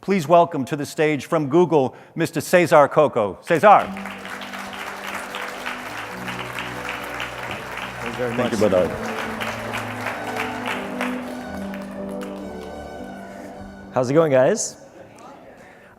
Please welcome to the stage from Google, Mr. Cesar Cocco. Cesar. Thank you very much. Thank you, Bernard. How's it going, guys?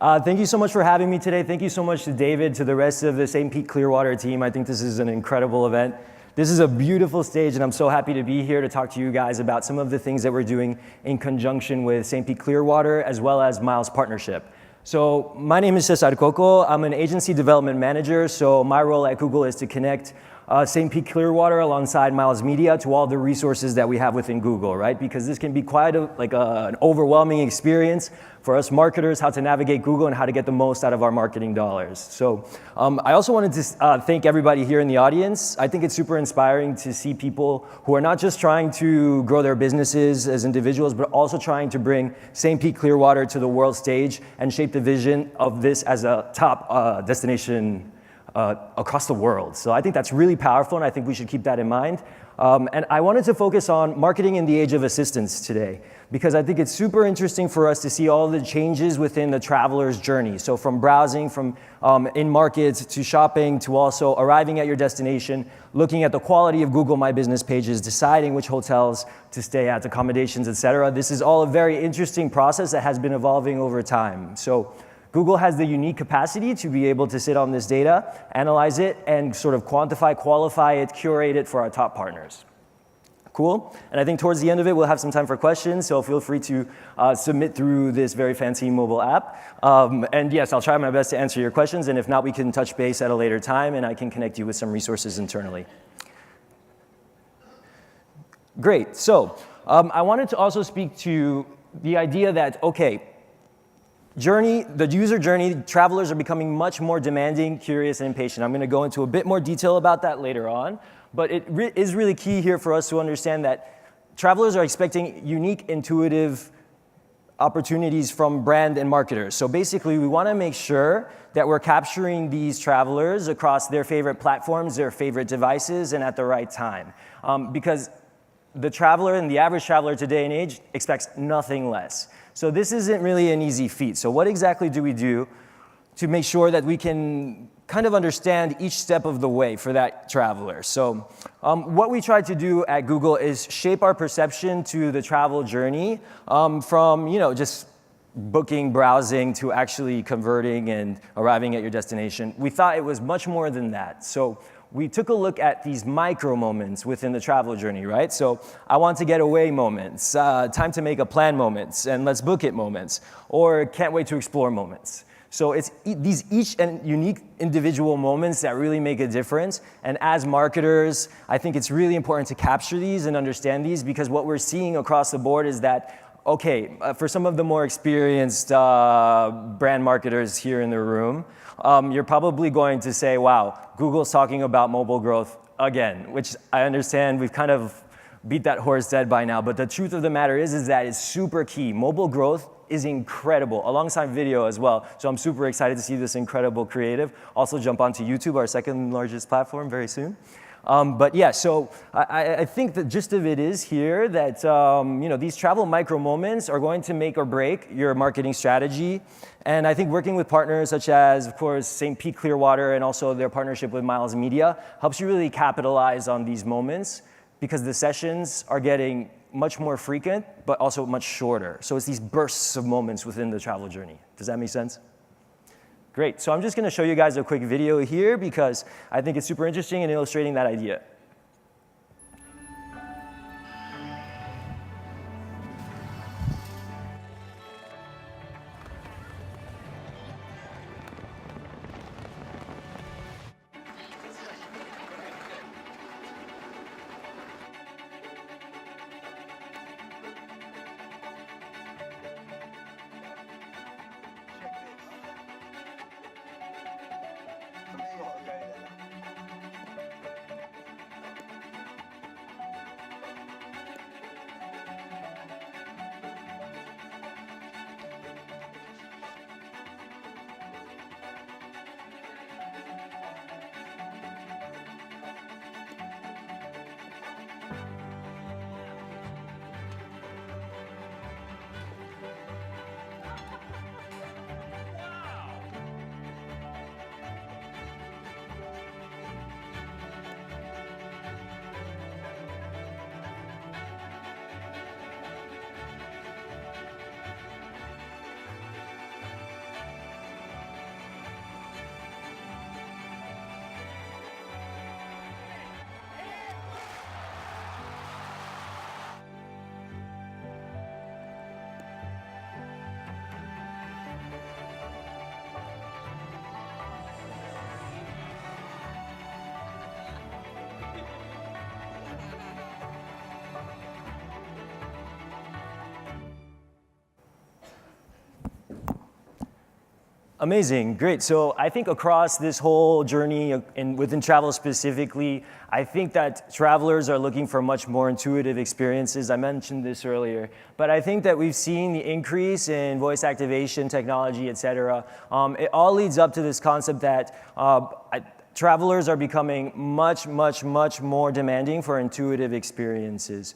Thank you so much for having me today. Thank you so much to David, to the rest of the St. Pete-Clearwater team. I think this is an incredible event. This is a beautiful stage, and I'm so happy to be here to talk to you guys about some of the things that we're doing in conjunction with St. Pete-Clearwater as well as Miles Partnership. So my name is Cesar Cocco. I'm an agency development manager, so my role at Google is to connect St. Pete-Clearwater alongside Miles Media to all the resources that we have within Google, right? Because this can be quite an overwhelming experience for us marketers, how to navigate Google and how to get the most out of our marketing dollars. So I also wanted to thank everybody here in the audience. I think it's super inspiring to see people who are not just trying to grow their businesses as individuals, but also trying to bring St. Pete-Clearwater to the world stage and shape the vision of this as a top destination across the world. So I think that's really powerful, and I think we should keep that in mind. And I wanted to focus on marketing in the age of assistance today, because I think it's super interesting for us to see all the changes within the traveler's journey. So from browsing, from in markets, to shopping, to also arriving at your destination, looking at the quality of Google My Business pages, deciding which hotels to stay at, accommodations, etc. This is all a very interesting process that has been evolving over time. So Google has the unique capacity to be able to sit on this data, analyze it, and sort of quantify, qualify it, curate it for our top partners. Cool? And I think towards the end of it, we'll have some time for questions, so feel free to submit through this very fancy mobile app. And yes, I'll try my best to answer your questions, and if not, we can touch base at a later time, and I can connect you with some resources internally. Great. So I wanted to also speak to the idea that, okay, the user journey, travelers are becoming much more demanding, curious, and impatient. I'm going to go into a bit more detail about that later on, but it is really key here for us to understand that travelers are expecting unique, intuitive opportunities from brand and marketers. So basically, we want to make sure that we're capturing these travelers across their favorite platforms, their favorite devices, and at the right time. Because the traveler and the average traveler today and age expects nothing less. So this isn't really an easy feat. So what exactly do we do to make sure that we can kind of understand each step of the way for that traveler? So what we try to do at Google is shape our perception to the travel journey from just booking, browsing, to actually converting and arriving at your destination. We thought it was much more than that. So we took a look at these micro moments within the travel journey, right? So I want to get away moments, time to make a plan moments, and let's book it moments, or can't wait to explore moments. So it's these each and unique individual moments that really make a difference. And as marketers, I think it's really important to capture these and understand these, because what we're seeing across the board is that, okay, for some of the more experienced brand marketers here in the room, you're probably going to say, wow, Google's talking about mobile growth again, which I understand we've kind of beat that horse dead by now, but the truth of the matter is that it's super key. Mobile growth is incredible, alongside video as well. So I'm super excited to see this incredible creative also jump onto YouTube, our second largest platform, very soon. But yeah, so I think the gist of it is here that these travel micro moments are going to make or break your marketing strategy. And I think working with partners such as, of course, St. Pete-Clearwater and also their partnership with Miles Media helps you really capitalize on these moments, because the sessions are getting much more frequent, but also much shorter. So it's these bursts of moments within the travel journey. Does that make sense? Great. So I'm just going to show you guys a quick video here, because I think it's super interesting in illustrating that idea. Amazing, great. So I think across this whole journey and within travel specifically, I think that travelers are looking for much more intuitive experiences. I mentioned this earlier, but I think that we've seen the increase in voice activation technology, et cetera. It all leads up to this concept that travelers are becoming much more demanding for intuitive experiences.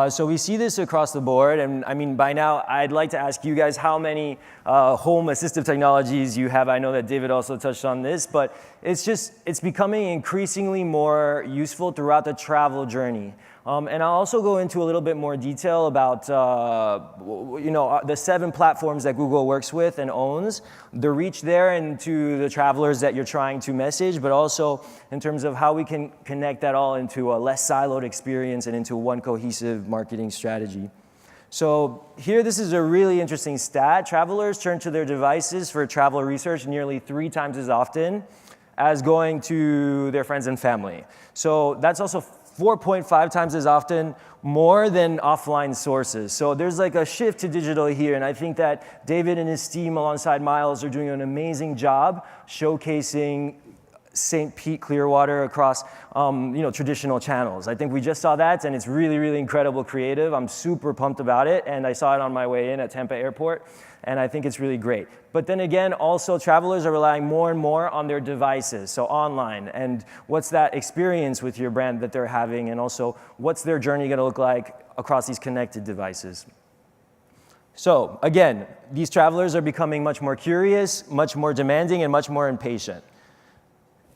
So we see this across the board, and I mean, by now, I'd like to ask you guys how many home assistive technologies you have. I know that David also touched on this, but it's becoming increasingly more useful throughout the travel journey. And I'll also go into a little bit more detail about the 7 platforms that Google works with and owns, the reach there and to the travelers that you're trying to message, but also in terms of how we can connect that all into a less siloed experience and into one cohesive marketing strategy. So here, this is a really interesting stat. Travelers turn to their devices for travel research nearly 3 times as often as going to their friends and family. So that's also 4.5 times as often more than offline sources. So there's like a shift to digital here, and I think that David and his team alongside Miles are doing an amazing job showcasing St. Pete-Clearwater across traditional channels. I think we just saw that, and it's really incredible creative. I'm super pumped about it, and I saw it on my way in at Tampa Airport, and I think it's really great. But then again, also travelers are relying more and more on their devices, so online, and what's that experience with your brand that they're having, and also what's their journey gonna look like across these connected devices. So again, these travelers are becoming much more curious, much more demanding, and much more impatient.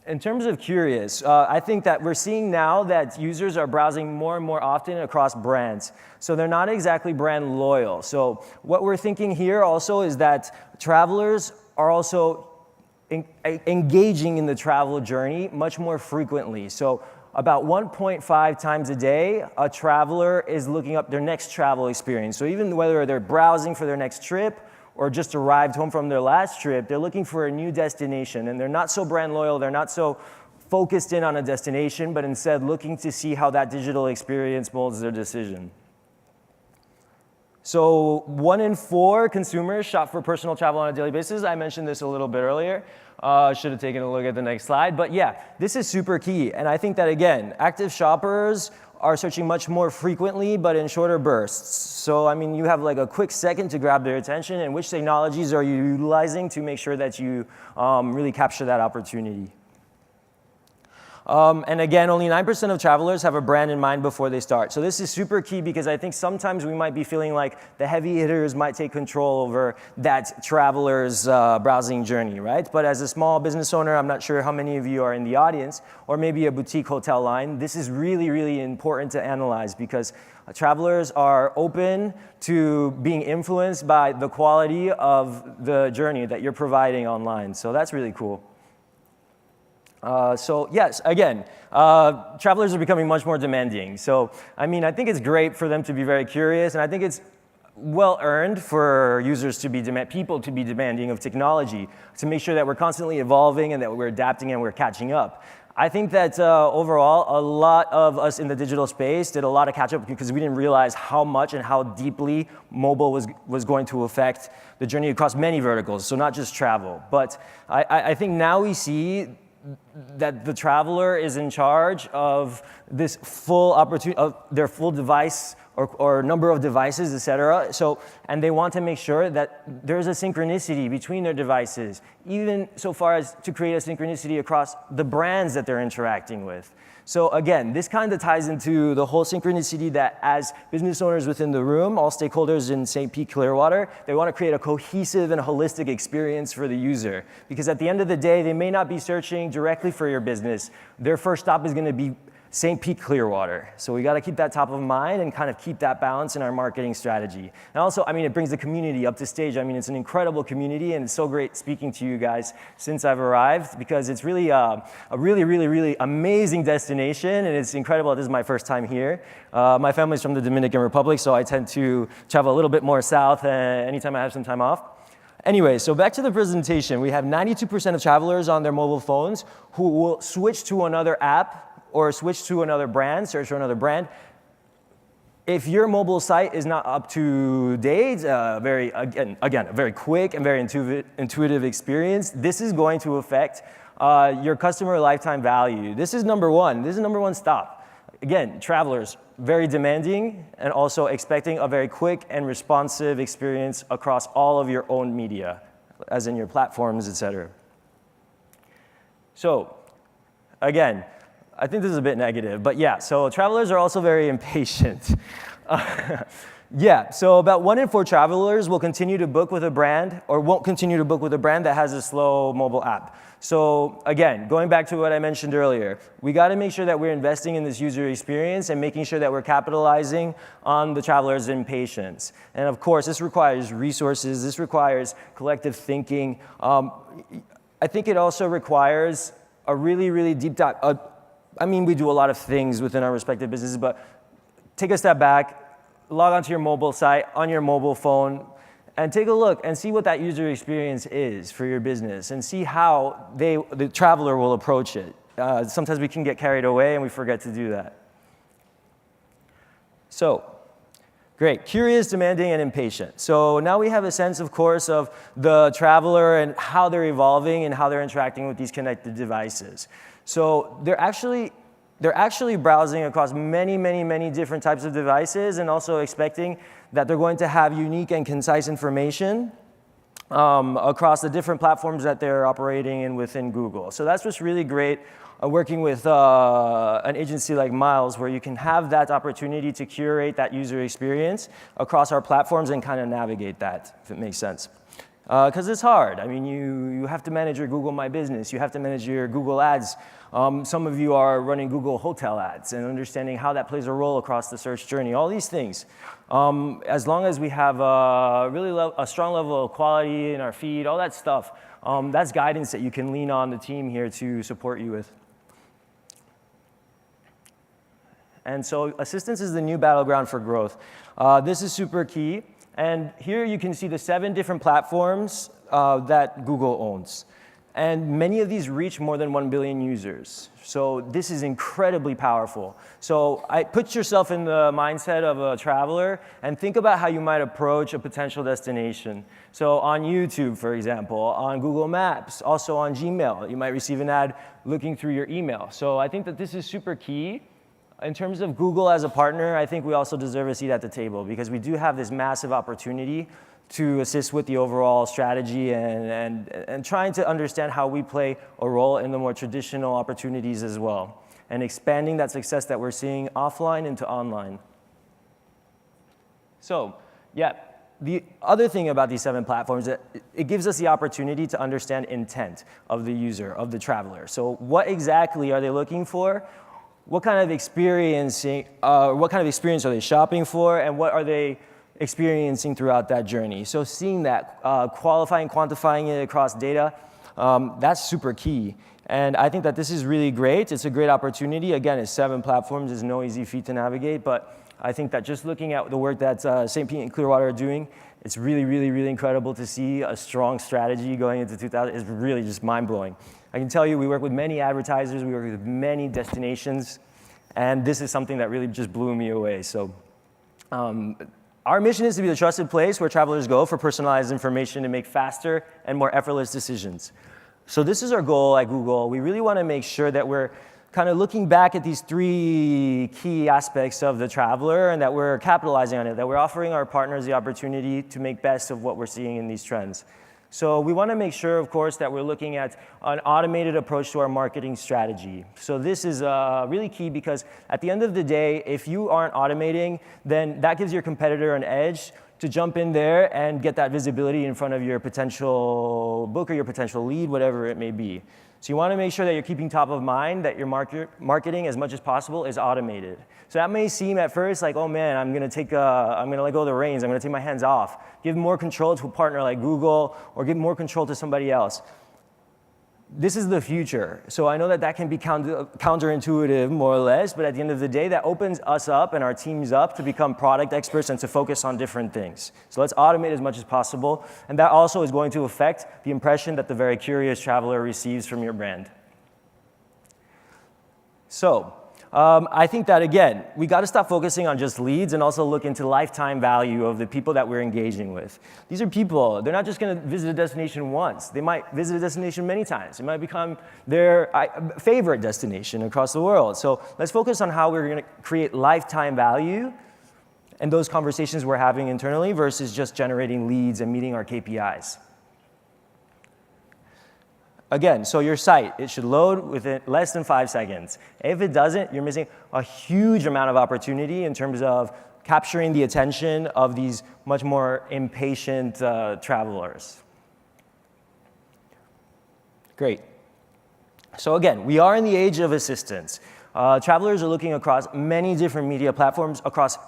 In terms of curious, I think that we're seeing now that users are browsing more and more often across brands. So they're not exactly brand loyal. So what we're thinking here also is that travelers are also engaging in the travel journey much more frequently. So about 1.5 times a day, a traveler is looking up their next travel experience. So even whether they're browsing for their next trip or just arrived home from their last trip, they're looking for a new destination, and they're not so brand loyal, they're not so focused in on a destination, but instead looking to see how that digital experience molds their decision. So 1 in 4 consumers shop for personal travel on a daily basis. I mentioned this a little bit earlier. Should have taken a look at the next slide, but yeah, this is super key, and I think that again, active shoppers are searching much more frequently, but in shorter bursts. So, I mean, you have like a quick second to grab their attention, and which technologies are you utilizing to make sure that you really capture that opportunity? And again, only 9% of travelers have a brand in mind before they start. So this is super key because I think sometimes we might be feeling like the heavy hitters might take control over that traveler's browsing journey, right? But as a small business owner, I'm not sure how many of you are in the audience, or maybe a boutique hotel line, this is really important to analyze because travelers are open to being influenced by the quality of the journey that you're providing online. So that's really cool. So yes, again, travelers are becoming much more demanding. So, I mean, I think it's great for them to be very curious, and I think it's well earned for users to be people to be demanding of technology, to make sure that we're constantly evolving and that we're adapting and we're catching up. I think that overall, a lot of us in the digital space did a lot of catch up because we didn't realize how much and how deeply mobile was going to affect the journey across many verticals, so not just travel. But I think now we see that the traveler is in charge of this full opportunity, of their full device or number of devices, et cetera. So, and they want to make sure that there's a synchronicity between their devices, even so far as to create a synchronicity across the brands that they're interacting with. So again, this kind of ties into the whole synchronicity that as business owners within the room, all stakeholders in St. Pete-Clearwater, they want to create a cohesive and holistic experience for the user. Because at the end of the day, they may not be searching directly for your business. Their first stop is going to be St. Pete-Clearwater. So we got to keep that top of mind and kind of keep that balance in our marketing strategy. And also, I mean, it brings the community up to stage. I mean, it's an incredible community, and it's so great speaking to you guys since I've arrived because it's really a really amazing destination, and it's incredible. This is my first time here. My family's from the Dominican Republic, so I tend to travel a little bit more south anytime I have some time off. Anyway, so back to the presentation. We have 92% of travelers on their mobile phones who will switch to another app or switch to another brand, search for another brand, If your mobile site is not up to date, a very quick and very intuitive experience, this is going to affect your customer lifetime value. This is number one. This is number one stop. Again, travelers, very demanding and also expecting a very quick and responsive experience across all of your own media, as in your platforms, etc. So, again, I think this is a bit negative, but yeah, so travelers are also very impatient. Yeah, so about 1 in 4 travelers will continue to book with a brand or won't continue to book with a brand that has a slow mobile app. So again, going back to what I mentioned earlier, we got to make sure that we're investing in this user experience and making sure that we're capitalizing on the traveler's impatience. And of course, this requires resources, this requires collective thinking. I think it also requires a really, really deep dive. I mean, we do a lot of things within our respective businesses, but take a step back, log onto your mobile site, on your mobile phone, and take a look and see what that user experience is for your business and see how the traveler will approach it. Sometimes we can get carried away and we forget to do that. So, great, curious, demanding, and impatient. So now we have a sense, of course, of the traveler and how they're evolving and how they're interacting with these connected devices. So they're actually browsing across many, many, many different types of devices and also expecting that they're going to have unique and concise information across the different platforms that they're operating in within Google. So that's what's really great working with an agency like Miles, where you can have that opportunity to curate that user experience across our platforms and kind of navigate that, if it makes sense. Because it's hard. I mean, you have to manage your Google My Business. You have to manage your Google Ads. Some of you are running Google Hotel Ads and understanding how that plays a role across the search journey. All these things. As long as we have a strong level of quality in our feed, all that stuff, that's guidance that you can lean on the team here to support you with. And so assistance is the new battleground for growth. This is super key. And here you can see the 7 different platforms that Google owns. And many of these reach more than 1 billion users. So this is incredibly powerful. So put yourself in the mindset of a traveler and think about how you might approach a potential destination. So on YouTube, for example, on Google Maps, also on Gmail, you might receive an ad looking through your email. So I think that this is super key. In terms of Google as a partner, I think we also deserve a seat at the table because we do have this massive opportunity to assist with the overall strategy and trying to understand how we play a role in the more traditional opportunities as well, and expanding that success that we're seeing offline into online. So, yeah, the other thing about these 7 platforms is that it gives us the opportunity to understand intent of the user, of the traveler. So what exactly are they looking for? What kind of experience are they shopping for, and what are they experiencing throughout that journey? So seeing that, qualifying, quantifying it across data, that's super key. And I think that this is really great. It's a great opportunity. Again, it's 7 platforms. It's no easy feat to navigate, but I think that just looking at the work that St. Pete and Clearwater are doing, it's really, really, really incredible to see a strong strategy going into 2000. It's really just mind-blowing. I can tell you, we work with many advertisers, we work with many destinations, and this is something that really just blew me away. So our mission is to be the trusted place where travelers go for personalized information to make faster and more effortless decisions. So this is our goal at Google. We really want to make sure that we're kind of looking back at these 3 key aspects of the traveler and that we're capitalizing on it, that we're offering our partners the opportunity to make best of what we're seeing in these trends. So we want to make sure, of course, that we're looking at an automated approach to our marketing strategy. So this is really key because at the end of the day, if you aren't automating, then that gives your competitor an edge to jump in there and get that visibility in front of your potential book or your potential lead, whatever it may be. So you want to make sure that you're keeping top of mind that your marketing, as much as possible, is automated. So that may seem at first like, oh man, I'm going to let go of the reins. I'm going to take my hands off. Give more control to a partner like Google or give more control to somebody else. This is the future. So I know that that can be counterintuitive, more or less, but at the end of the day, that opens us up and our teams up to become product experts and to focus on different things. So let's automate as much as possible, and that also is going to affect the impression that the very curious traveler receives from your brand. So I think that, again, we got to stop focusing on just leads and also look into lifetime value of the people that we're engaging with. These are people, they're not just going to visit a destination once. They might visit a destination many times. It might become their favorite destination across the world. So let's focus on how we're going to create lifetime value and those conversations we're having internally versus just generating leads and meeting our KPIs. Again, so your site, it should load within less than 5 seconds. If it doesn't, you're missing a huge amount of opportunity in terms of capturing the attention of these much more impatient travelers. Great. So again, we are in the age of assistance. Travelers are looking across many different media platforms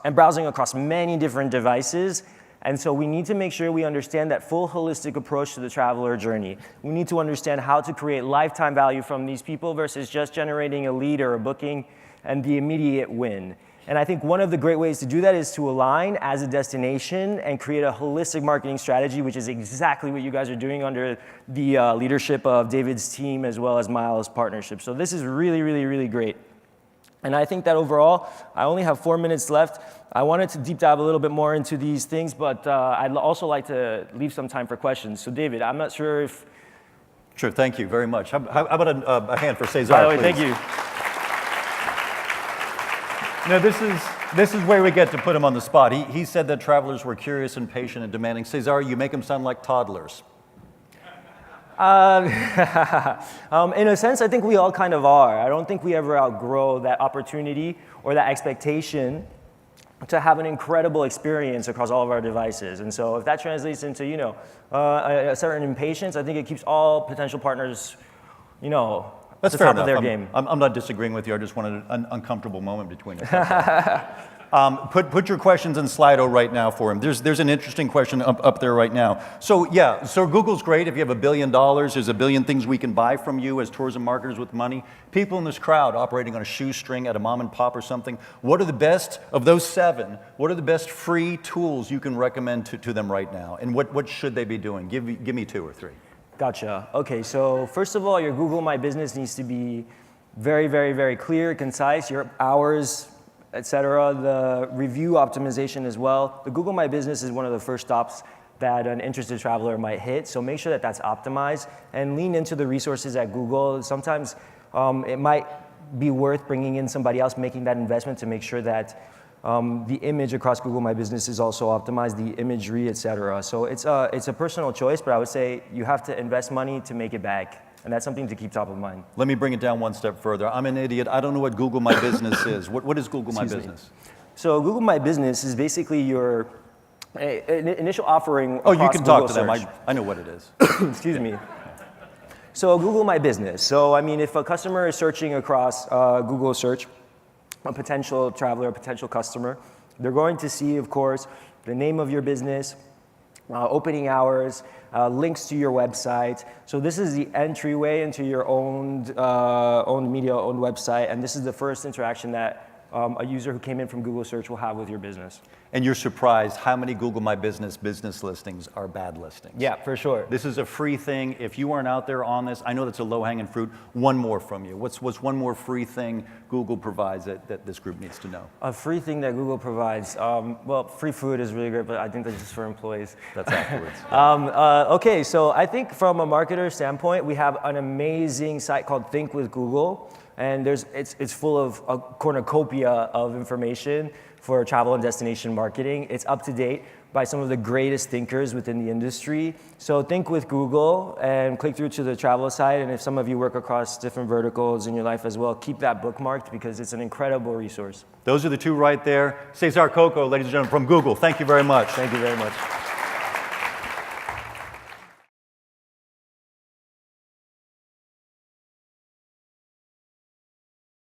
and browsing across many different devices. And so we need to make sure we understand that full holistic approach to the traveler journey. We need to understand how to create lifetime value from these people versus just generating a lead or a booking and the immediate win. And I think one of the great ways to do that is to align as a destination and create a holistic marketing strategy, which is exactly what you guys are doing under the leadership of David's team as well as Miles' partnership. So this is really, really, really great. And I think that overall, I only have 4 minutes left. I wanted to deep dive a little bit more into these things, but I'd also like to leave some time for questions. So David, I'm not sure if... Sure, thank you very much. How about a hand for Cesar, By the way, please? thank you. No, this is where we get to put him on the spot. He said that travelers were curious and patient and demanding. Cesar, you make them sound like toddlers. In a sense, I think we all kind of are. I don't think we ever outgrow that opportunity or that expectation to have an incredible experience across all of our devices. And so if that translates into, a certain impatience, I think it keeps all potential partners, That's at the fair top enough. of their game. I'm not disagreeing with you. I just wanted an uncomfortable moment between us. Put your questions in Slido right now for him. There's an interesting question up there right now. So yeah, so Google's great. If you have $1 billion, there's a billion things we can buy from you as tourism marketers with money. People in this crowd operating on a shoestring at a mom and pop or something. What are the best of those 7? What are the best free tools you can recommend to them right now? And what should they be doing? Give me 2 or 3. Gotcha. Okay, so first of all, your Google My Business needs to be very, very, very clear, concise. Your hours, etc. The review optimization as well. The Google My Business is one of the first stops that an interested traveler might hit. So make sure that that's optimized and lean into the resources at Google. Sometimes it might be worth bringing in somebody else, making that investment to make sure that the image across Google My Business is also optimized, the imagery, etc. So it's a personal choice, but I would say you have to invest money to make it back. And that's something to keep top of mind. Let me bring it down one step further. I'm an idiot. I don't know what Google My Business is. What is Google My Business? So Google My Business is basically your initial offering. Oh, you can talk to them. Search. I know what it is. Excuse me. So Google My Business. So I mean, if a customer is searching across Google search, a potential traveler, a potential customer, they're going to see, of course, the name of your business, opening hours, links to your website. So this is the entryway into your own media, own website, and this is the first interaction that a user who came in from Google search will have with your business. And you're surprised how many Google My Business listings are bad listings. Yeah, for sure. This is a free thing. If you aren't out there on this, I know that's a low-hanging fruit. One more from you. What's one more free thing Google provides that this group needs to know? A free thing that Google provides. Well, free food is really great, but I think that's just for employees. That's afterwards. Okay, so I think from a marketer standpoint, we have an amazing site called Think with Google. And it's full of a cornucopia of information for travel and destination marketing. It's up to date by some of the greatest thinkers within the industry. So think with Google and click through to the travel side. And if some of you work across different verticals in your life as well, keep that bookmarked because it's an incredible resource. Those are the 2 right there. Cesar Cocco, ladies and gentlemen, from Google. Thank you very much. Thank you very much.